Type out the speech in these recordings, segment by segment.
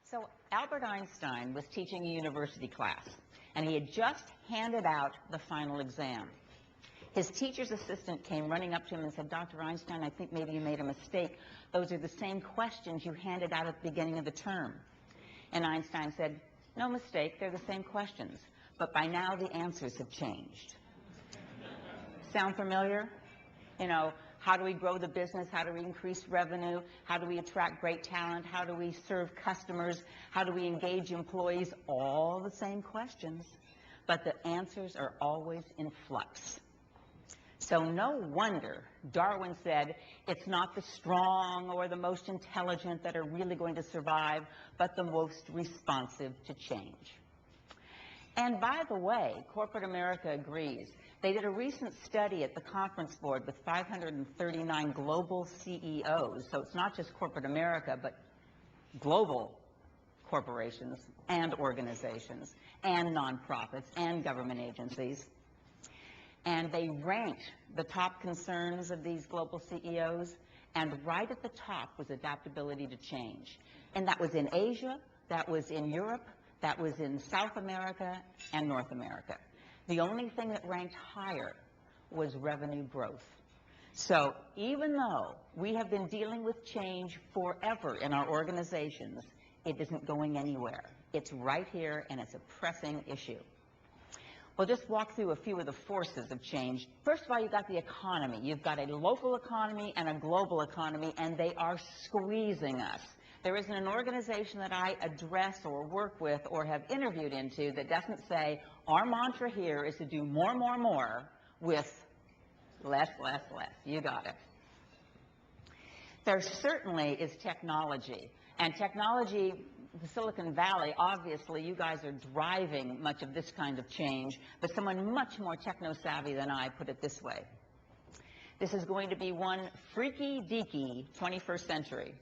So Albert Einstein was teaching a university class, and he had just handed out the final exam. His teacher's assistant came running up to him and said, "Dr. Einstein, I think maybe you made a mistake. Those are the same questions you handed out at the beginning of the term." And Einstein said, "No mistake, they're the same questions, but by now the answers have changed." Sound familiar? You know, how do we grow the business? How do we increase revenue? How do we attract great talent? How do we serve customers? How do we engage employees? All the same questions, but the answers are always in flux. So no wonder Darwin said it's not the strong or the most intelligent that are really going to survive, but the most responsive to change. And by the way, corporate America agrees. They did a recent study at the conference board with 539 global CEOs. So it's not just corporate America, but global corporations and organizations and nonprofits and government agencies. And they ranked the top concerns of these global CEOs, and right at the top was adaptability to change. And that was in Asia, that was in Europe, that was in South America and North America. The only thing that ranked higher was revenue growth. So even though we have been dealing with change forever in our organizations, it isn't going anywhere. It's right here, and it's a pressing issue. We'll just walk through a few of the forces of change. First of all, you've got the economy. You've got a local economy and a global economy, and they are squeezing us. There isn't an organization that I address or work with or have interviewed into that doesn't say, our mantra here is to do more with less. You got it. There certainly is technology. And technology, the Silicon Valley, obviously you guys are driving much of this kind of change, but someone much more techno-savvy than I put it this way. This is going to be one freaky-deaky 21st century.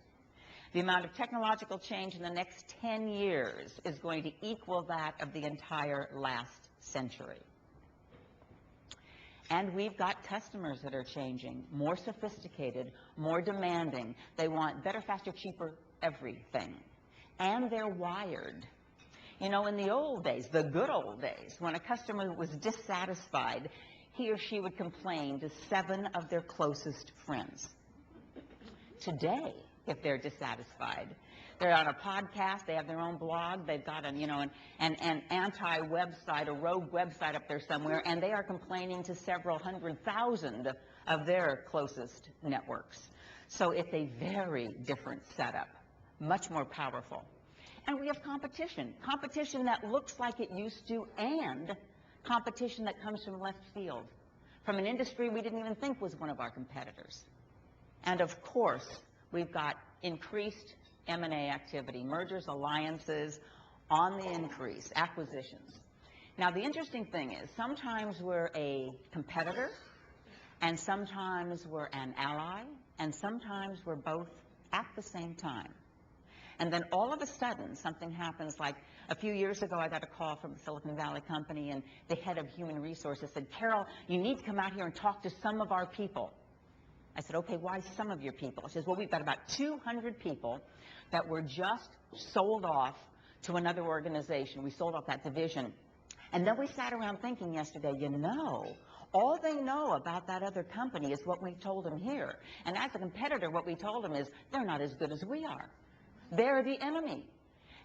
The amount of technological change in the next 10 years is going to equal that of the entire last century. And we've got customers that are changing, more sophisticated, more demanding. They want better, faster, cheaper everything. And they're wired. You know, in the old days, the good old days, when a customer was dissatisfied, he or she would complain to 7 of their closest friends. Today, if they're dissatisfied, they're on a podcast, they have their own blog, they've got an anti-website, a rogue website up there somewhere, and they are complaining to several 100,000 of their closest networks. So it's a very different setup, much more powerful. And we have competition that looks like it used to, and competition that comes from left field, from an industry we didn't even think was one of our competitors. And of course, we've got increased M&A activity, mergers, alliances on the increase, acquisitions. Now, the interesting thing is sometimes we're a competitor, and sometimes we're an ally, and sometimes we're both at the same time. And then all of a sudden, something happens. Like a few years ago, I got a call from a Silicon Valley company, and the head of human resources said, "Carol, you need to come out here and talk to some of our people." I said, "Okay, why some of your people?" She says, "Well, we've got about 200 people that were just sold off to another organization. We sold off that division. And then we sat around thinking yesterday, you know, all they know about that other company is what we told them here. And as a competitor, what we told them is they're not as good as we are. They're the enemy."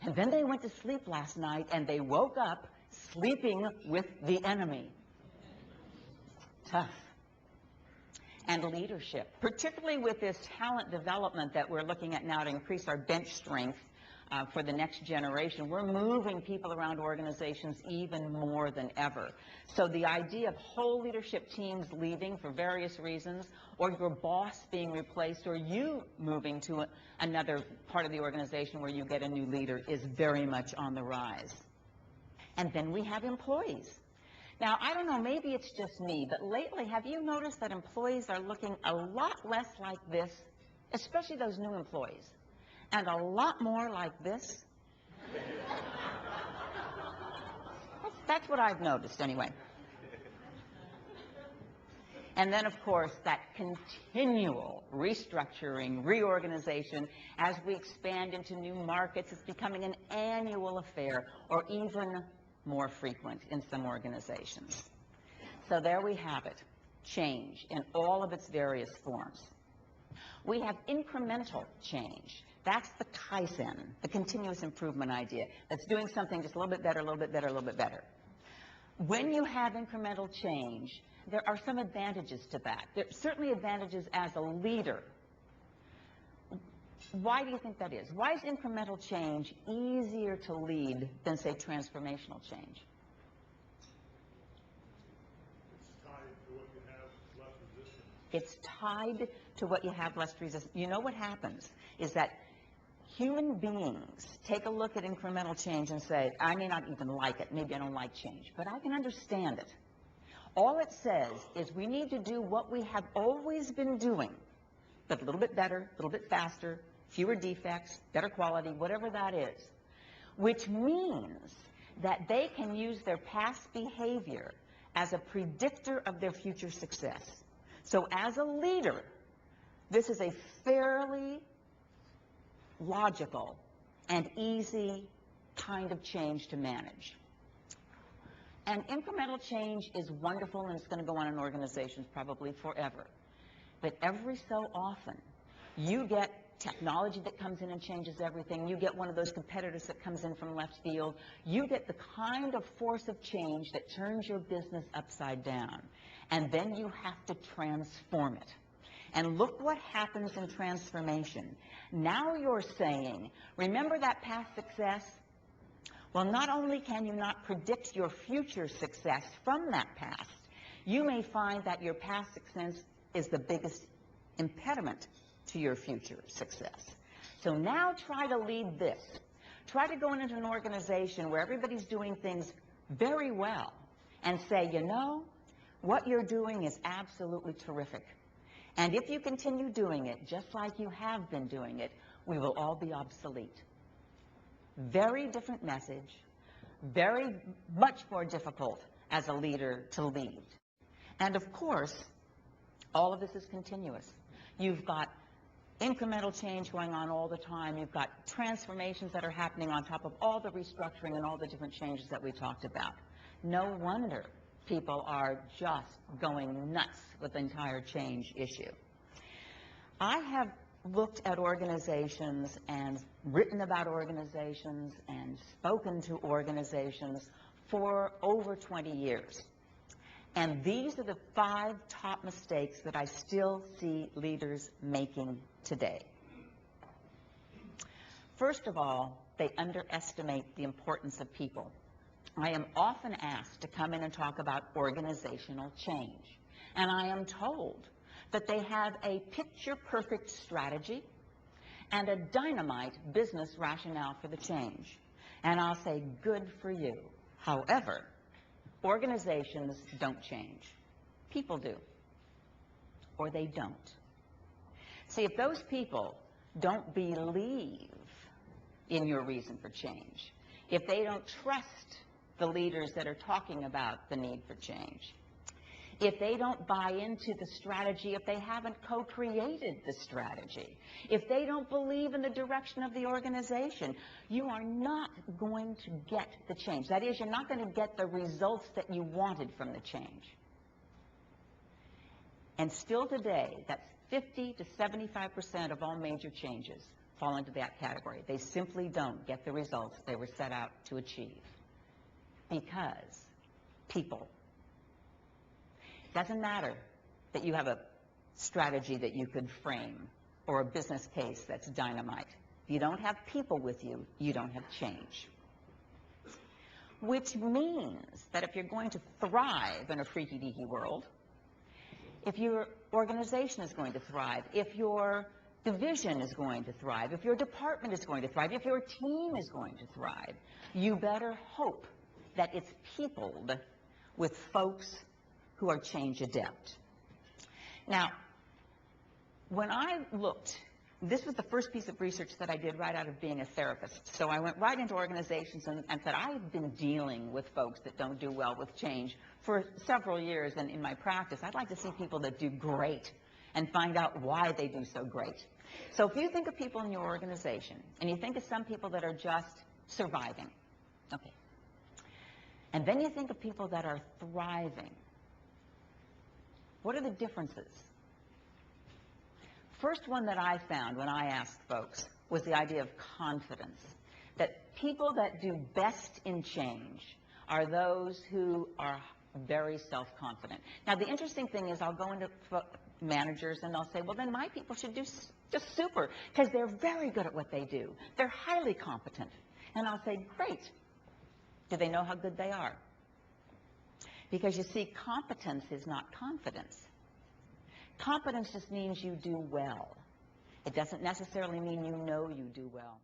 And then they went to sleep last night, and they woke up sleeping with the enemy. Tough. And leadership, particularly with this talent development that we're looking at now to increase our bench strength for the next generation. We're moving people around organizations even more than ever. So the idea of whole leadership teams leaving for various reasons, or your boss being replaced, or you moving to another part of the organization where you get a new leader is very much on the rise. And then we have employees. Now, I don't know, maybe it's just me, but lately, have you noticed that employees are looking a lot less like this, especially those new employees, and a lot more like this? That's what I've noticed, anyway. And then, of course, that continual restructuring, reorganization, as we expand into new markets, it's becoming an annual affair, or even more frequent in some organizations. So there we have it, change in all of its various forms. We have incremental change. That's the Kaizen, the continuous improvement idea. That's doing something just a little bit better, a little bit better, a little bit better. When you have incremental change, there are some advantages to that. There are certainly advantages as a leader. Why do you think that is? Why is incremental change easier to lead than, say, transformational change? It's tied to what you have less resistance. You know what happens is that human beings take a look at incremental change and say, I may not even like it. Maybe I don't like change, but I can understand it. All it says is we need to do what we have always been doing, but a little bit better, a little bit faster, fewer defects, better quality, whatever that is, which means that they can use their past behavior as a predictor of their future success. So as a leader, this is a fairly logical and easy kind of change to manage. And incremental change is wonderful, and it's going to go on in organizations probably forever. But every so often, you get technology that comes in and changes everything. You get one of those competitors that comes in from left field. You get the kind of force of change that turns your business upside down. And then you have to transform it. And look what happens in transformation. Now you're saying, remember that past success? Well, not only can you not predict your future success from that past, you may find that your past success is the biggest impediment to your future success. So now try to lead this. Try to go into an organization where everybody's doing things very well and say, you know, what you're doing is absolutely terrific. And if you continue doing it just like you have been doing it, we will all be obsolete. Very different message, very much more difficult as a leader to lead. And of course, all of this is continuous. You've got incremental change going on all the time. You've got transformations that are happening on top of all the restructuring and all the different changes that we talked about. No wonder people are just going nuts with the entire change issue. I have looked at organizations and written about organizations and spoken to organizations for over 20 years. And these are the 5 top mistakes that I still see leaders making today. First of all, they underestimate the importance of people. I am often asked to come in and talk about organizational change. And I am told that they have a picture-perfect strategy and a dynamite business rationale for the change. And I'll say, good for you. However, organizations don't change. People do. Or they don't. See, if those people don't believe in your reason for change, if they don't trust the leaders that are talking about the need for change, if they don't buy into the strategy, if they haven't co-created the strategy, if they don't believe in the direction of the organization, you are not going to get the change. That is, you're not going to get the results that you wanted from the change. And still today, that's 50 to 75% of all major changes fall into that category. They simply don't get the results they were set out to achieve. Because people. It doesn't matter that you have a strategy that you could frame or a business case that's dynamite. If you don't have people with you, you don't have change. Which means that if you're going to thrive in a freaky-deaky world, if your organization is going to thrive, if your division is going to thrive, if your department is going to thrive, if your team is going to thrive, you better hope that it's peopled with folks who are change adept. Now, when I looked this was the first piece of research that I did right out of being a therapist. So I went right into organizations and said, I've been dealing with folks that don't do well with change for several years, and in my practice, I'd like to see people that do great and find out why they do so great. So if you think of people in your organization, and you think of some people that are just surviving, okay, and then you think of people that are thriving, what are the differences? First one that I found when I asked folks was the idea of confidence, that people that do best in change are those who are very self-confident. Now, the interesting thing is I'll go into managers and they'll say, well, then my people should do just super because they're very good at what they do. They're highly competent. And I'll say, great. Do they know how good they are? Because you see, competence is not confidence. Competence just means you do well. It doesn't necessarily mean you know you do well.